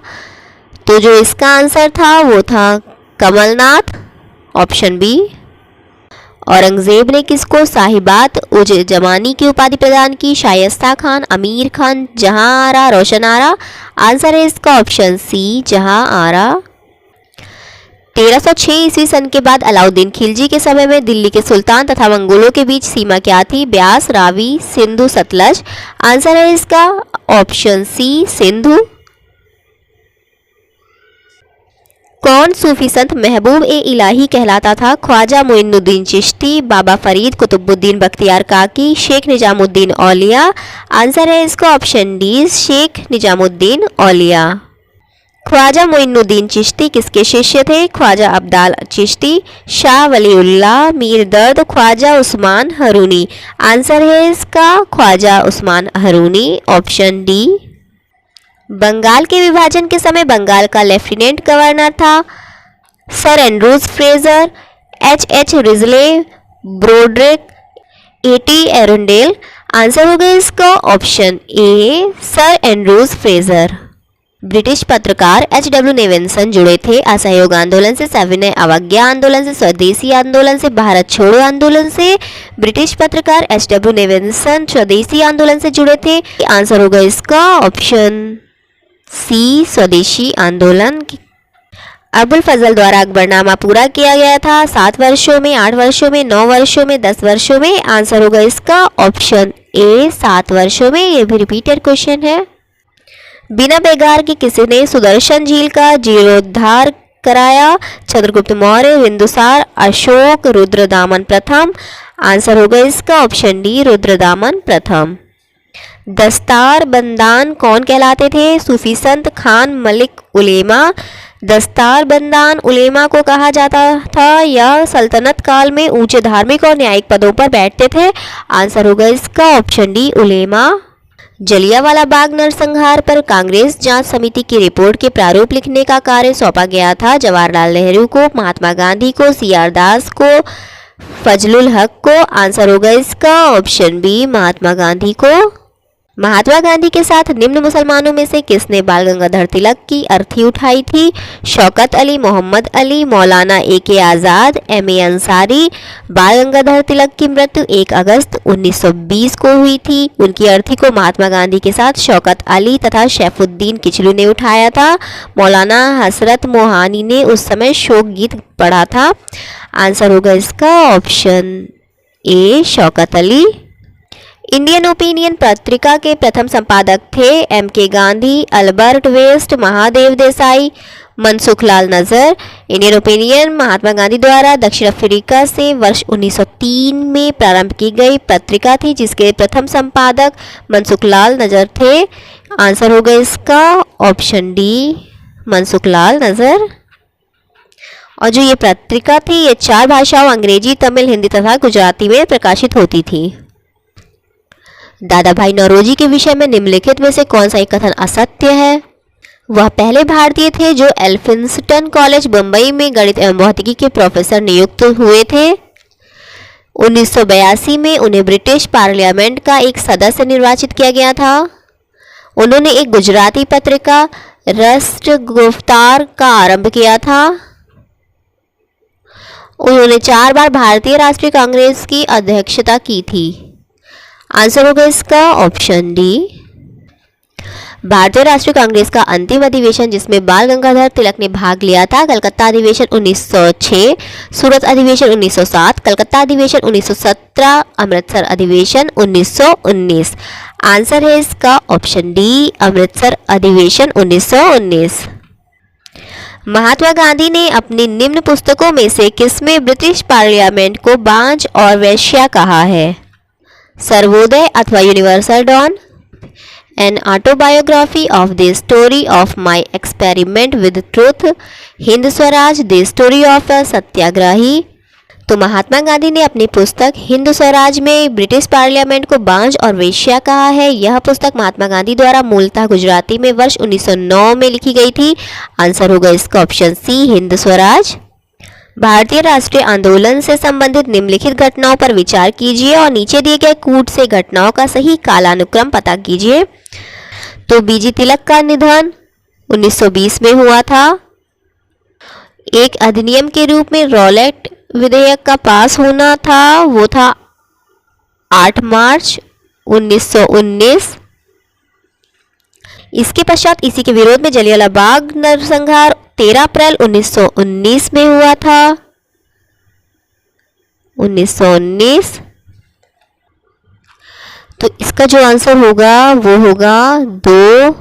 तो जो इसका आंसर था वो था कमलनाथ, ऑप्शन बी। औरंगजेब ने किसको साहिबात उज जमानी की उपाधि प्रदान की? शायस्ता खान, अमीर खान, जहां आरा, रोशन आरा। आंसर है इसका ऑप्शन सी, जहां आरा। 1306 ईस्वी सन के बाद अलाउद्दीन खिलजी के समय में दिल्ली के सुल्तान तथा मंगोलों के बीच सीमा क्या थी? ब्यास, रावी, सिंधु, सतलज। आंसर है इसका ऑप्शन सी, सिंधु। कौन सूफी संत महबूब ए इलाही कहलाता था? ख्वाजा मोइनुद्दीन चिश्ती, बाबा फरीद, कुतुबुद्दीन बख्तियार काकी, शेख निजामुद्दीन औलिया। आंसर है इसका ऑप्शन डी, शेख निजामुद्दीन औलिया। ख्वाजा मोइनुद्दीन चिश्ती किसके शिष्य थे? ख्वाजा अब्दाल चिश्ती, शाह वलीउल्लाह, मीर दर्द, ख्वाजा उस्मान हरूनी। आंसर है इसका ख्वाजा उस्मान हरूनी, ऑप्शन डी। बंगाल के विभाजन के समय बंगाल का लेफ्टिनेंट गवर्नर था sir Andrews Fraser, H Risley, Brodrick, A T Arundel. Answer होगा इसका option A, sir Andrews Fraser. British पत्रकार एच.डब्ल्यू. नेविल्सन जुड़े थे असहयोग आंदोलन से, सविनय अवज्ञा आंदोलन से, स्वदेशी आंदोलन से, भारत छोड़ो आंदोलन से। ब्रिटिश पत्रकार एच.डब्ल्यू. नेविल्सन स्वदेशी आंदोलन से जुड़े थे। आंसर होगा इसका ऑप्शन सी, स्वदेशी आंदोलन। अबुल फजल द्वारा अकबरनामा पूरा किया गया था 7 वर्षों में, 8 वर्षों में, 9 वर्षों में, 10 वर्षों में। आंसर होगा इसका ऑप्शन ए, 7 वर्षों में। ये भी रिपीटेड क्वेश्चन है। बिना बेगार के किसी ने सुदर्शन झील का जीर्णोद्धार कराया? चंद्रगुप्त मौर्य, बिंदुसार, अशोक, रुद्रदामन प्रथम। आंसर होगा इसका ऑप्शन डी, रुद्रदामन प्रथम। दस्तार बंदान कौन कहलाते थे? सूफी संत खान मलिक उलेमा। दस्तार बंदान उलेमा को कहा जाता था या सल्तनत काल में ऊंचे धार्मिक और न्यायिक पदों पर बैठते थे। आंसर होगा इसका ऑप्शन डी, उलेमा। जलियांवाला बाग नरसंहार पर कांग्रेस जांच समिति की रिपोर्ट के प्रारूप लिखने का कार्य सौंपा गया था जवाहरलाल नेहरू को, महात्मा गांधी को, सी.आर. दास को, फजलुल हक को। आंसर होगा इसका ऑप्शन बी, महात्मा गांधी को। महात्मा गांधी के साथ निम्न मुसलमानों में से किसने बाल गंगाधर तिलक की अर्थी उठाई थी? शौकत अली, मोहम्मद अली, मौलाना ए.के. आज़ाद, एम.ए. अंसारी। बाल गंगाधर तिलक की मृत्यु 1 अगस्त 1920 को हुई थी। उनकी अर्थी को महात्मा गांधी के साथ शौकत अली तथा सैफुद्दीन किचलू ने उठाया था। मौलाना हसरत मोहानी ने उस समय शोक गीत पढ़ा था। आंसर होगा इसका option A, Shaukat Ali. Indian Opinion पत्रिका के प्रथम संपादक थे M K. Gandhi, Albert West, Mahadev Desai, Mansukhlal Nazar. Indian opinion Mahatma Gandhi द्वारा दक्षिण अफ्रीका से वर्ष 1903 में प्रारंभ की गई पत्रिका थी जिसके प्रथम संपादक मनसुखलाल नजर थे। आंसर होगा इसका ऑप्शन डी, मनसुखलाल नजर। और जो ये पत्रिका थी ये 4 भाषाओं अंग्रेजी, तमिल, हिंदी तथा गुजराती में प्रकाशित होती थी। दादा भाई नौरोजी के विषय में निम्नलिखित में से कौन सा एक कथन असत्य है? वह पहले भारतीय थे जो एल्फिंस्टन कॉलेज बम्बई में गणित एवं भौतिकी के प्रोफेसर नियुक्त हुए थे। 1982 में उन्हें ब्रिटिश पार्लियामेंट का एक सदस्य निर्वाचित किया गया था। उन्होंने एक गुजराती पत्रिका राष्ट्र गुफ्तार का आरंभ किया था। उन्होंने 4 बार भारतीय राष्ट्रीय कांग्रेस की अध्यक्षता की थी। आंसर होगा इसका ऑप्शन डी। भारतीय राष्ट्रीय कांग्रेस का अंतिम अधिवेशन जिसमें बाल गंगाधर तिलक ने भाग लिया था, कलकत्ता अधिवेशन 1906, सूरत अधिवेशन 1907, कलकत्ता अधिवेशन 1917, अमृतसर अधिवेशन 1919। आंसर है इसका ऑप्शन डी, अमृतसर अधिवेशन 1919। महात्मा गांधी ने अपनी निम्न पुस्तकों में से किसमें ब्रिटिश पार्लियामेंट को बांझ और वेश्या कहा है? सर्वोदय अथवा universal dawn, an autobiography of the story of my experiment with truth, Hind Swaraj the story of a satyagrahi. तो महात्मा गांधी ने अपनी पुस्तक हिंद स्वराज में ब्रिटिश पार्लियामेंट को बांझ और वेश्या कहा है। यह पुस्तक महात्मा गांधी द्वारा मूलतः गुजराती में वर्ष 1909 में लिखी गई थी। आंसर होगा इसका ऑप्शन सी, हिंद स्वराज। भारतीय राष्ट्रीय आंदोलन से संबंधित निम्नलिखित घटनाओं पर विचार कीजिए और नीचे दिए गए कूट से घटनाओं का सही कालानुक्रम पता कीजिए। तो बीजी तिलक का निधन 1920 में हुआ था। एक अधिनियम के रूप में रॉलेट विधेयक का पास होना था, वो था 8 मार्च 1919। इसके पश्चात इसी के विरोध में जलियांवाला बाग नरसंहार 13 अप्रैल 1919 में हुआ था। 1919। तो इसका जो आंसर होगा वो होगा 2,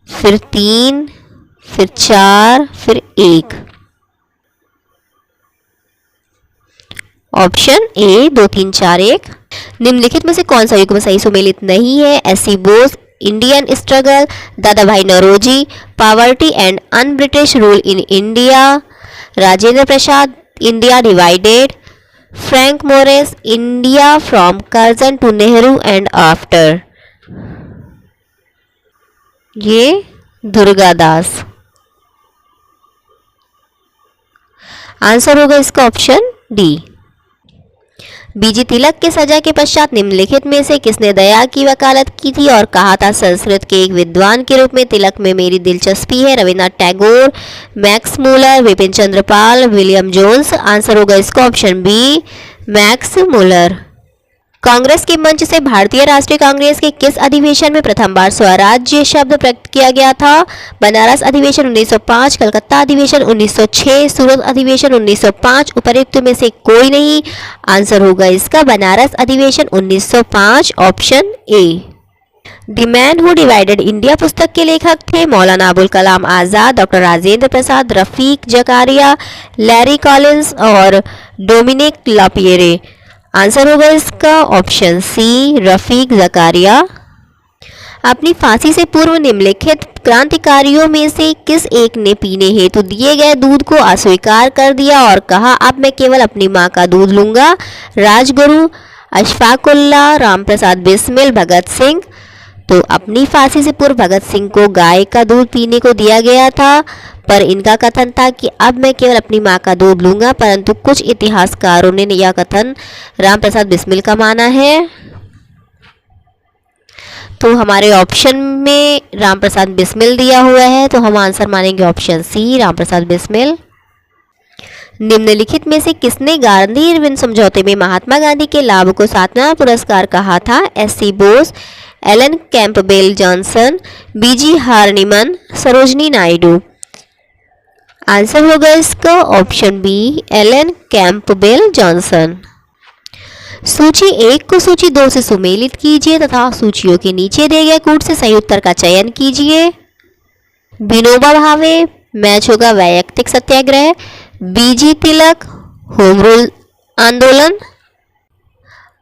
फिर 3, फिर 4, फिर 1। Option A 2, 3, 4, 1। निम्नलिखित में से कौन सा युग्म सही सुमेलित नहीं है? SC. Bose, Indian struggle, Dadabhai Naoroji, poverty and un British rule in India, Rajendra Prasad, India divided, Frank Moraes, India from Curzon to Nehru and after. ये दुर्गादास। आंसर होगा इसका ऑप्शन डी। बीजी तिलक के सजा के पश्चात निम्नलिखित में से किसने दया की वकालत की थी और कहा था संस्कृत के एक विद्वान के रूप में तिलक में मेरी दिलचस्पी है? Rabindranath Tagore, Max Muller, Bipin Chandra Pal, William Jones. Answer होगा इसका option B, Max Muller. Congress के मंच से भारतीय राष्ट्रीय कांग्रेस के किस अधिवेशन में प्रथम बार स्वराज्य शब्द प्रकट किया गया था? बनारस अधिवेशन 1905, कलकत्ता अधिवेशन 1906, सूरत अधिवेशन 1905, उपर्युक्त में से कोई नहीं। आंसर होगा इसका बनारस अधिवेशन 1905, option A. The man who divided India पुस्तक के लेखक थे Maulana Abul Kalam Azad, doctor Rajendra Prasad, Rafiq Zachariah, Larry Collins और डोमिनिक लापियरे। आंसर होगा इसका ऑप्शन सी, रफीक जकारिया। अपनी फांसी से पूर्व निम्नलिखित क्रांतिकारियों में से किस एक ने पीने हेतु दिए गए दूध को अस्वीकार कर दिया और कहा अब मैं केवल अपनी मां का दूध लूंगा? राजगुरु, अशफाकुल्ला, रामप्रसाद बिस्मिल, भगत सिंह। तो अपनी फांसी से पूर्व भगत सिंह को गाय का दूध पीने को दिया गया था, पर इनका कथन था कि अब मैं केवल अपनी मां का दूध लूंगा, परंतु कुछ इतिहासकारों ने यह कथन रामप्रसाद बिस्मिल का माना है। तो हमारे ऑप्शन में रामप्रसाद बिस्मिल दिया हुआ है, तो हम आंसर मानेंगे ऑप्शन सी, रामप्रसाद बिस्मिल। निम्नलिखित में से किसने गांधी इरविन समझौते में महात्मा गांधी के लाभ को सातवां पुरस्कार कहा था? S C. Bose, Alan Campbell Johnson, B G Horniman, Sarojini Naidu. Answer होगा इसका option B, Alan Campbell Johnson. सूची 1 को सूची 2 से सुमेलित कीजिए तथा सूचियों के नीचे दिए गए कूट से सही उत्तर का चयन कीजिए। विनोबा भावे मैच होगा वैयक्तिक सत्याग्रह, बीजी तिलक होम रूल आंदोलन,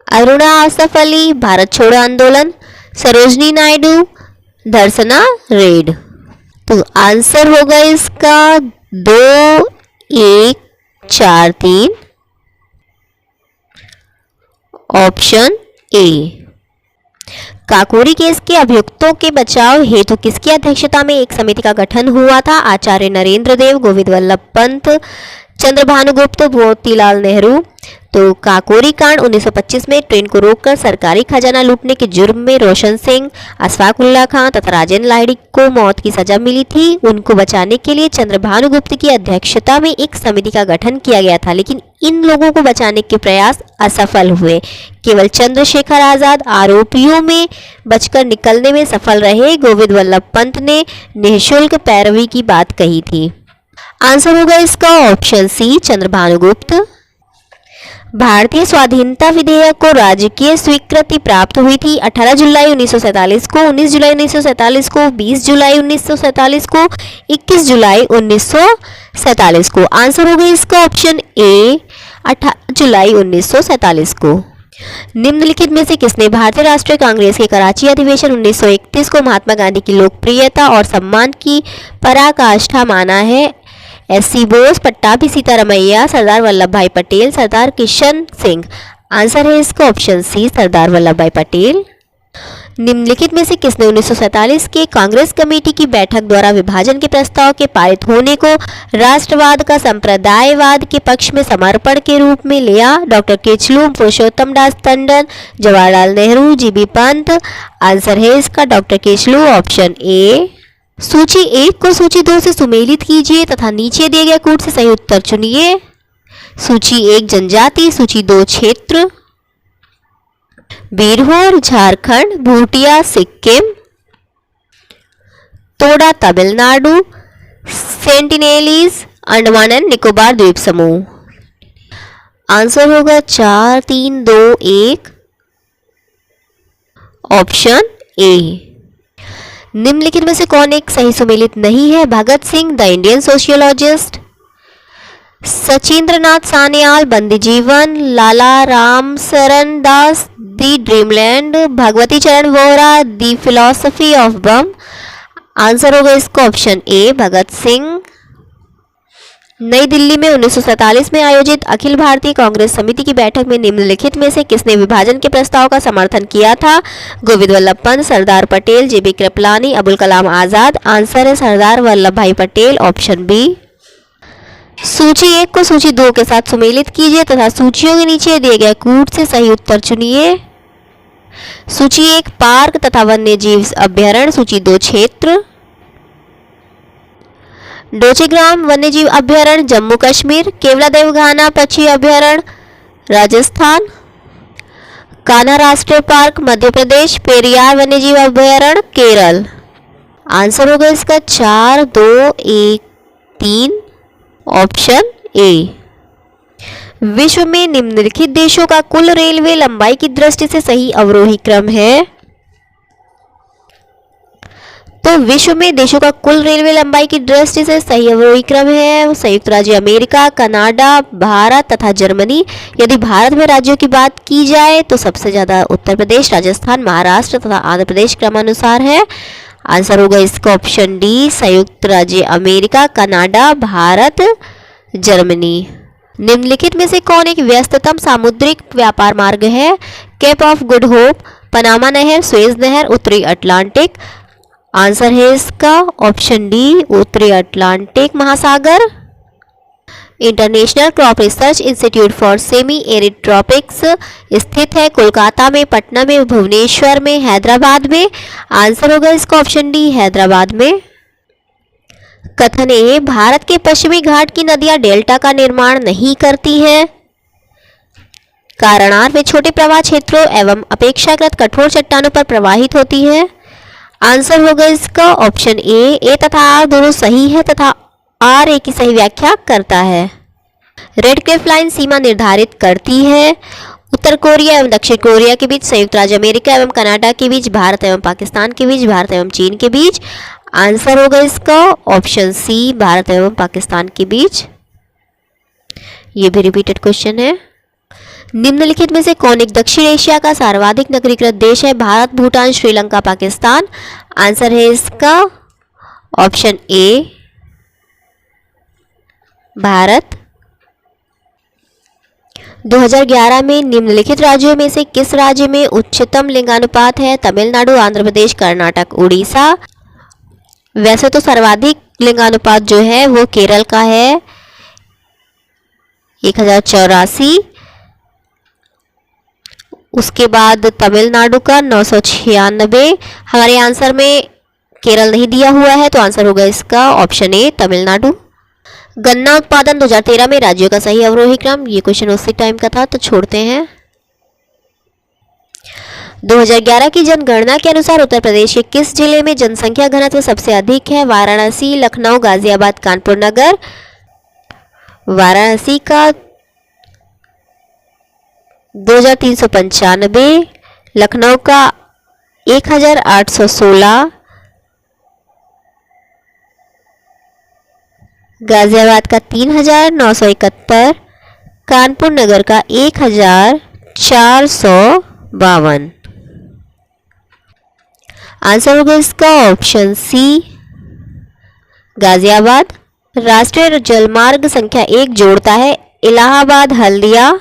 अरुणा आसफ अली भारत छोड़ो आंदोलन, सरोजनी नायडू दर्शना रेड। तो आंसर होगा इसका 2, 1, 4, 3, ऑप्शन ए। काकोरी केस के अभियुक्तों के बचाव हेतु किसकी अध्यक्षता में एक समिति का गठन हुआ था? आचार्य नरेंद्र देव, गोविंद वल्लभ पंत, चंद्रभानुगुप्त, मोतीलाल नेहरू। तो काकोरी कांड 1925 में ट्रेन को रोककर सरकारी खजाना लूटने के जुर्म में रोशन सिंह, अशफाकुल्लाह खां तथा राजेंद्र लाहिड़ी को मौत की सजा मिली थी। उनको बचाने के लिए चंद्रभानुगुप्त की अध्यक्षता में एक समिति का गठन किया गया था, लेकिन इन लोगों को बचाने के प्रयास असफल हुए। केवल चंद्रशेखर आजाद आरोपियों में बचकर निकलने में सफल रहे। गोविंद वल्लभ पंत ने निःशुल्क पैरवी की बात कही थी। आंसर होगा इसका ऑप्शन सी, चंद्रभानुगुप्त। भारतीय स्वाधीनता विधेयक को राजकीय स्वीकृति प्राप्त हुई थी 18 जुलाई 1947 को, 19 जुलाई 1947 को, 20 जुलाई 1947 को, 21 जुलाई 1947 को। आंसर होगा इसका ऑप्शन ए, 18 जुलाई 1947 को। निम्नलिखित में से किसने भारतीय राष्ट्रीय कांग्रेस के कराची अधिवेशन 1931 को महात्मा गांधी की लोकप्रियता और सम्मान की पराकाष्ठा माना है? एस.सी. बोस, पट्टाभी सीतारमैया, सरदार वल्लभ भाई पटेल, सरदार किशन सिंह। आंसर है इसका ऑप्शन सी, सरदार वल्लभ भाई पटेल। निम्नलिखित में से किसने 1947 के कांग्रेस कमेटी की बैठक द्वारा विभाजन के प्रस्ताव के पारित होने को राष्ट्रवाद का संप्रदायवाद के पक्ष में समर्पण के रूप में लिया? डॉक्टर केचलू, पुरुषोत्तम दास टंडन, जवाहरलाल नेहरू, जी.बी. पंत। आंसर है इसका डॉक्टर केचलू, ऑप्शन ए। सूची 1 को सूची 2 से सुमेलित कीजिए तथा नीचे दिए गए कूट से सही उत्तर चुनिए। सूची 1 जनजाति, सूची 2 क्षेत्र। बीरहोर झारखंड, भूटिया सिक्किम, तोड़ा तमिलनाडु, सेंटिनेलीज अंडमान एंड निकोबार द्वीप समूह। आंसर होगा 4, 3, 2, 1, ऑप्शन ए। निम्नलिखित में से कौन एक सही सुमेलित नहीं है? Bhagat Singh, the Indian sociologist, Sachindranath Sanyal, Bandi Jivan, Lala Ramsaran Das, the dreamland, Bhagwati Charan Vohra, the philosophy of bomb. Answer होगा इसका ऑप्शन ए, भगत सिंह। नई दिल्ली में 1947 में आयोजित अखिल भारतीय कांग्रेस समिति की बैठक में निम्नलिखित में से किसने विभाजन के प्रस्ताव का समर्थन किया था? गोविंद वल्लभ पंत, सरदार पटेल, जे.बी. कृपलानी, अबुल कलाम आजाद। आंसर है सरदार वल्लभ भाई पटेल, ऑप्शन बी। सूची 1 को सूची 2 के साथ सुमेलित कीजिए तथा सूचियों के नीचे दिए गए कूट से सही उत्तर चुनिए। सूची 1 पार्क तथा वन्य जीव अभ्यारण्य, सूची 2 क्षेत्र। डोचीग्राम वन्यजीव अभ्यारण्य जम्मू कश्मीर, केवला देवघाना पक्षी अभ्यारण्य राजस्थान, कान्हा राष्ट्रीय पार्क मध्य प्रदेश, पेरियार वन्यजीव अभ्यारण्य केरल। आंसर होगा इसका 4, 2, 1, 3, ऑप्शन ए। विश्व में निम्नलिखित देशों का कुल रेलवे लंबाई की दृष्टि से सही अवरोही क्रम है? तो विश्व में देशों का कुल रेलवे लंबाई की दृष्टि से सही अवरोही क्रम है संयुक्त राज्य अमेरिका, कनाडा, भारत तथा जर्मनी। यदि भारत में राज्यों की बात की जाए तो सबसे ज्यादा उत्तर प्रदेश, राजस्थान, महाराष्ट्र तथा आंध्र प्रदेश क्रमानुसार है। आंसर होगा इसका ऑप्शन डी, संयुक्त राज्य अमेरिका, कनाडा, भारत, जर्मनी। निम्नलिखित में से कौन एक व्यस्ततम सामुद्रिक व्यापार मार्ग है? Cape of Good Hope, Panama नहर, सुएज नहर, उत्तरी अटलांटिक। आंसर है इसका ऑप्शन डी, उत्तरी अटलांटिक महासागर। International Crop Research Institute for Semi Arid Tropics स्थित है कोलकाता में, पटना में, भुवनेश्वर में, हैदराबाद में। आंसर होगा इसका ऑप्शन डी, हैदराबाद में। कथन ए, भारत के पश्चिमी घाट की नदियां डेल्टा का निर्माण नहीं करती हैं। कारणार वे छोटे प्रवाह क्षेत्रों एवं अपेक्षाकृत कठोर चट्टानों पर प्रवाहित होती है। आंसर होगा इसका ऑप्शन ए तथा आर दोनों सही है तथा आर ए की सही व्याख्या करता है। रेड क्लिफ लाइन सीमा निर्धारित करती है उत्तर कोरिया एवं दक्षिण कोरिया के बीच, संयुक्त राज्य अमेरिका एवं कनाडा के बीच, भारत एवं पाकिस्तान के बीच, भारत एवं चीन के बीच। आंसर होगा इसका ऑप्शन सी, भारत एवं पाकिस्तान के बीच। ये भी रिपीटेड क्वेश्चन है। निम्नलिखित में से कौन एक दक्षिण एशिया का सर्वाधिक नगरीकृत देश है? भारत, भूटान, श्रीलंका, पाकिस्तान। आंसर है इसका ऑप्शन ए, भारत। 2011 में निम्नलिखित राज्यों में से किस राज्य में उच्चतम लिंगानुपात है? तमिलनाडु, आंध्र प्रदेश, कर्नाटक, उड़ीसा। वैसे तो सर्वाधिक लिंगानुपात जो है वो केरल का है 1084। उसके बाद तमिलनाडु का 996। हमारे आंसर में केरल नहीं दिया हुआ है, तो आंसर होगा इसका ऑप्शन ए तमिलनाडु। गन्ना उत्पादन 2013 में राज्यों का सही अवरोही क्रम, ये क्वेश्चन उसी टाइम का था तो छोड़ते हैं। 2011 की जनगणना के अनुसार उत्तर प्रदेश के किस जिले में जनसंख्या घनत्व सबसे अधिक है? वाराणसी, लखनऊ, गाजियाबाद, कानपुर नगर। वाराणसी का 2395, लखनऊ का 1816, गाजियाबाद का 3971, कानपुर नगर का 1452। आंसर होगा इसका ऑप्शन सी गाजियाबाद। राष्ट्रीय जलमार्ग संख्या 1 जोड़ता है इलाहाबाद हल्दिया।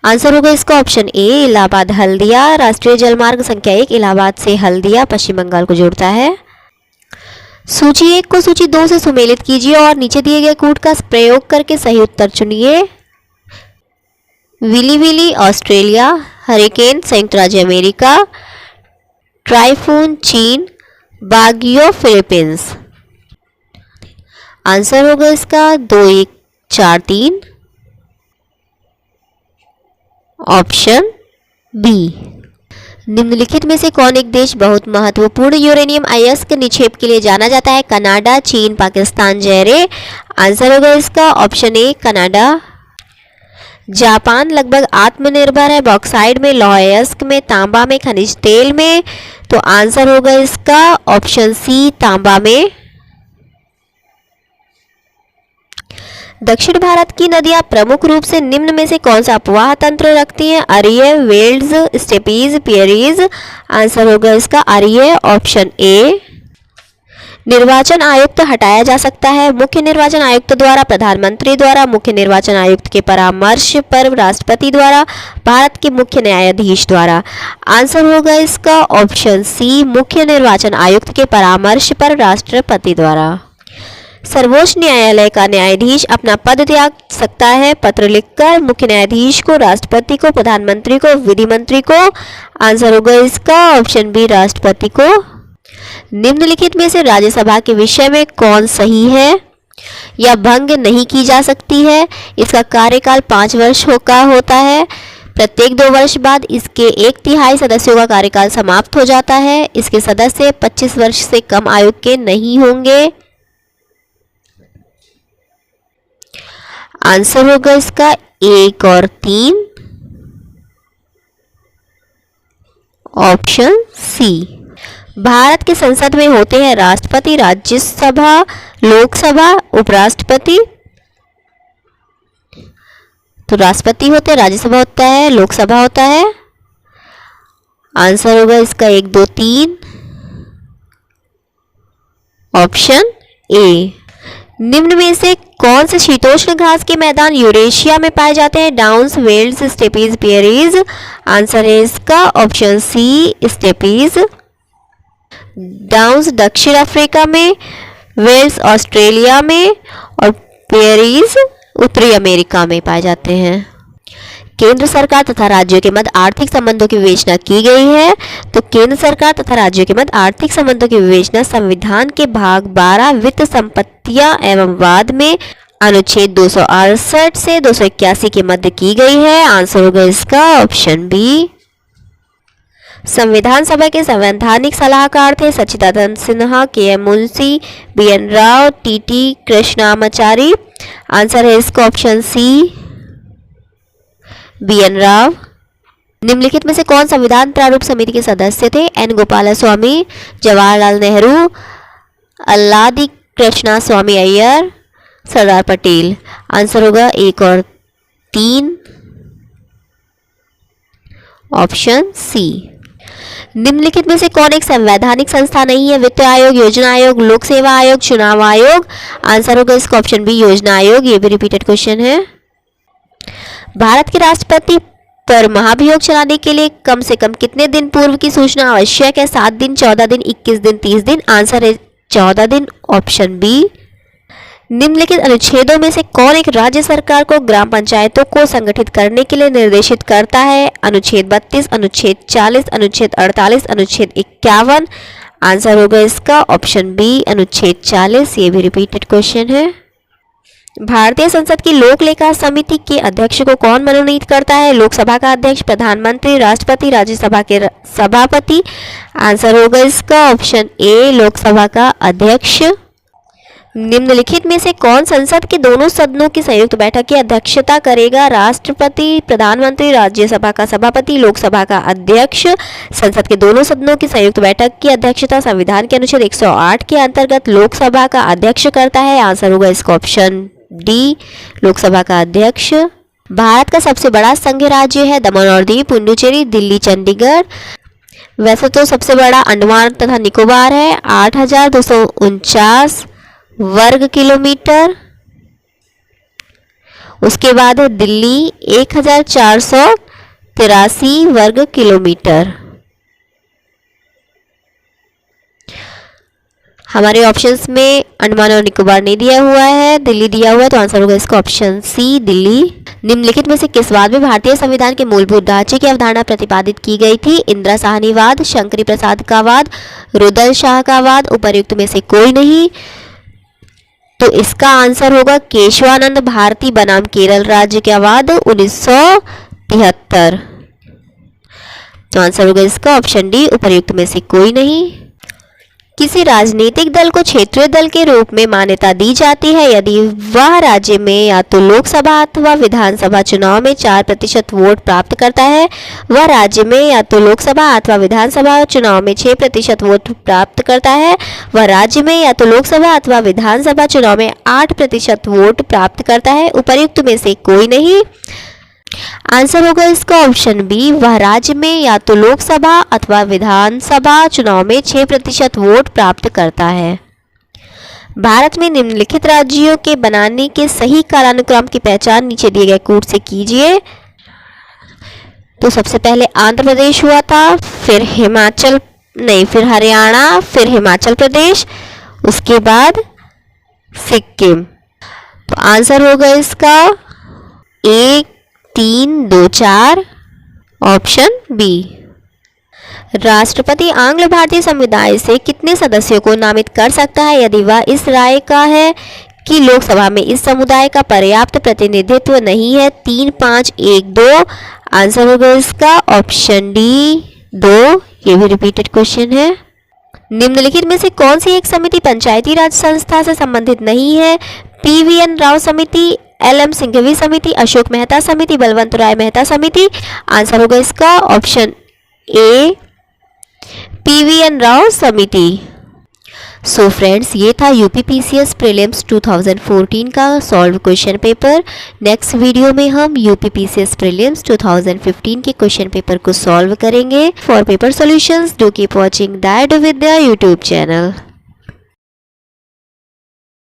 आंसर होगा इसका ऑप्शन ए इलाहाबाद हल्दिया। राष्ट्रीय जलमार्ग संख्या 1 इलाहाबाद से हल्दिया पश्चिम बंगाल को जोड़ता है। सूची 1 को सूची 2 से सुमेलित कीजिए और नीचे दिए गए कूट का प्रयोग करके सही उत्तर चुनिए। विली विली ऑस्ट्रेलिया, हरिकेन संयुक्त राज्य अमेरिका, टाइफून चीन, बागियो फिलीपींस। आंसर होगा इसका 2, 1, 4, 3 ऑप्शन बी। निम्नलिखित में से कौन एक देश बहुत महत्वपूर्ण यूरेनियम अयस्क निक्षेप के लिए जाना जाता है? कनाडा, चीन, पाकिस्तान, जैरे। आंसर होगा इसका ऑप्शन ए कनाडा। जापान लगभग आत्मनिर्भर है बॉक्साइड में, लौह अयस्क में, तांबा में, खनिज तेल में। तो आंसर होगा इसका ऑप्शन सी तांबा में। दक्षिण भारत की नदियां प्रमुख रूप से निम्न में से कौन सा अपवाह तंत्र रखती हैं? अरिये, वेल्ड्स, स्टेपीज, पियरीज। आंसर होगा इसका अरिये ऑप्शन ए। निर्वाचन आयुक्त हटाया जा सकता है। मुख्य निर्वाचन आयुक्त द्वारा, प्रधानमंत्री द्वारा, मुख्य निर्वाचन आयुक्त के परामर्श पर, राष्ट्रपति द्वारा, भारत के मुख्य न्यायाधीश द्वारा। आंसर होगा इसका ऑप्शन सी मुख्य निर्वाचन आयुक्त के परामर्श पर, राष्ट्रपति द्वारा। सर्वोच्च न्यायालय का न्यायाधीश अपना पद त्याग सकता है पत्र लिखकर। मुख्य न्यायाधीश को, राष्ट्रपति को, प्रधानमंत्री को, विधि मंत्री को। आंसर होगा इसका ऑप्शन बी राष्ट्रपति को। निम्नलिखित में से राज्यसभा के विषय में कौन सही है? या भंग नहीं की जा सकती है। इसका कार्यकाल 5 वर्ष का होता है। प्रत्येक 2 वर्ष बाद इसके 1/3 सदस्यों का कार्यकाल समाप्त हो जाता है। इसके सदस्य 25 वर्ष से कम आयु के नहीं होंगे। आंसर होगा इसका 1 और 3 ऑप्शन सी। भारत के संसद में होते हैं राष्ट्रपति, राज्यसभा, लोकसभा, उपराष्ट्रपति। तो राष्ट्रपति होते हैं, राज्यसभा होता है, लोकसभा होता है। आंसर होगा इसका 1, 2, 3 ऑप्शन ए। निम्न में से कौन से शीतोष्ण घास के मैदान यूरेशिया में पाए जाते हैं? Downs, velds, steppes, prairies. Answer है इसका ऑप्शन सी स्टेपीज। डाउन्स दक्षिण अफ्रीका में, वेल्स ऑस्ट्रेलिया में और पियरीज उत्तरी अमेरिका में पाए जाते हैं। केंद्र सरकार तथा राज्यों के मध्य आर्थिक संबंधों की विवेचना की गई है। तो केंद्र सरकार तथा राज्यों के मध्य आर्थिक संबंधों की विवेचना संविधान के भाग 12 वित्त संपत्तियां एवं वाद में अनुच्छेद 268 से 281 के मध्य की गई है। आंसर होगा इसका ऑप्शन बी। संविधान सभा के संवैधानिक सलाहकार थे Sachchidanand Sinha, K M. Munshi, B N. Rau, T T. Krishnamachari. Answer है इसका ऑप्शन सी बी.एन. राव। निम्नलिखित में से कौन संविधान प्रारूप समिति के सदस्य थे? एन. गोपालस्वामी, जवाहरलाल नेहरू, अल्लादी कृष्णा स्वामी अय्यर, सरदार पटेल। आंसर होगा 1 और 3 ऑप्शन सी। निम्नलिखित में से कौन एक संवैधानिक संस्था नहीं है? वित्त आयोग, योजना आयोग, लोक सेवा आयोग, चुनाव आयोग। आंसर होगा इसका ऑप्शन बी योजना आयोग। ये भी रिपीटेड क्वेश्चन है। भारत के राष्ट्रपति पर महाभियोग चलाने के लिए कम से कम कितने दिन पूर्व की सूचना आवश्यक है? 7 दिन, 14 दिन, 21 दिन, 30 दिन। आंसर है 14 दिन, ऑप्शन बी। निम्नलिखित अनुच्छेदों में से कौन एक राज्य सरकार को ग्राम पंचायतों को संगठित करने के लिए निर्देशित करता है? अनुच्छेद 32, अनुच्छेद 40, अनुच्छेद 48, अनुच्छेद 51। आंसर होगा इसका ऑप्शन बी, अनुच्छेद 40। ये भी रिपीटेड क्वेश्चन है। भारतीय संसद की लोक लेखा समिति के अध्यक्ष को कौन मनोनीत करता है? लोकसभा का अध्यक्ष, प्रधानमंत्री, राष्ट्रपति, राज्यसभा के सभापति। आंसर होगा इसका ऑप्शन ए, लोकसभा का अध्यक्ष। निम्नलिखित में से कौन संसद के दोनों सदनों की संयुक्त बैठक की अध्यक्षता करेगा? राष्ट्रपति, प्रधानमंत्री, राज्यसभा का सभापति, लोकसभा का अध्यक्ष। संसद के दोनों सदनों की संयुक्त बैठक की अध्यक्षता संविधान के अनुच्छेद 108 के अंतर्गत लोकसभा का अध्यक्ष करता है। आंसर होगा इसका ऑप्शन डी, लोकसभा का अध्यक्ष। भारत का सबसे बड़ा संघ राज्य है दमन और दीव, पुडुचेरी, दिल्ली, चंडीगढ़। वैसे तो सबसे बड़ा अंडमान तथा निकोबार है, 8,249 वर्ग किलोमीटर। उसके बाद है दिल्ली, 1,483 वर्ग किलोमीटर। हमारे ऑप्शंस में अंडमान और निकोबार नहीं दिया हुआ है, दिल्ली दिया हुआ है, तो आंसर होगा इसका ऑप्शन सी, दिल्ली। निम्नलिखित में से किस वाद में भारतीय संविधान के मूलभूत ढांचे की अवधारणा प्रतिपादित की गई थी? इंदिरा साहनीवाद, शंकरी प्रसाद का वाद, रुदल शाह का वाद। उपर्युक्त में से कोई नहीं, तो इसका आंसर होगा केशवानंद भारती बनाम केरल राज्य का वाद, 1973। तो आंसर होगा इसका ऑप्शन डी, उपर्युक्त में से कोई नहीं। किसी राजनीतिक दल को क्षेत्रीय दल के रूप में मान्यता दी जाती है यदि वह राज्य में या तो लोकसभा अथवा विधानसभा चुनाव में 4% वोट प्राप्त करता है, वह राज्य में या तो लोकसभा अथवा विधानसभा चुनाव में 6% वोट प्राप्त करता है, वह राज्य में या तो लोकसभा अथवा विधानसभा चुनाव में 8% वोट प्राप्त करता है। उपर्युक्त में से कोई नहीं। आंसर होगा इसका ऑप्शन बी, वह राज्य में या तो लोकसभा अथवा विधानसभा चुनाव में 6% वोट प्राप्त करता है। भारत में निम्नलिखित राज्यों के बनाने के सही कालानुक्रम की पहचान नीचे दिए गए कूट से कीजिए। तो सबसे पहले आंध्र प्रदेश हुआ था, फिर हरियाणा, फिर हिमाचल प्रदेश, उसके बाद सिक्किम। तो आंसर होगा इसका 1, 3, 2, 4, ऑप्शन बी। राष्ट्रपति आंग्ल भारतीय समुदाय से कितने सदस्यों को नामित कर सकता है यदि वह इस राय का है कि लोकसभा में इस समुदाय का पर्याप्त प्रतिनिधित्व नहीं है? 3, 5, 1, 2। आंसर होगा इसका ऑप्शन डी, 2। ये भी रिपीटेड क्वेश्चन है। निम्नलिखित में से कौन सी एक समिति पंचायती राज संस्था से संबंधित नहीं है? PVN राव समिति, LM सिंघवी समिति, अशोक मेहता समिति, बलवंत राय मेहता समिति। आंसर होगा इसका ऑप्शन ए, PVN राव समिति। सो फ्रेंड्स, ये था UPPCS प्रीलिम्स 2014 का solve question paper. Next video में हम UPPCS प्रीलिम्स 2015 के क्वेश्चन पेपर को सॉल्व करेंगे। For paper solutions do keep watching that Vidya YouTube channel.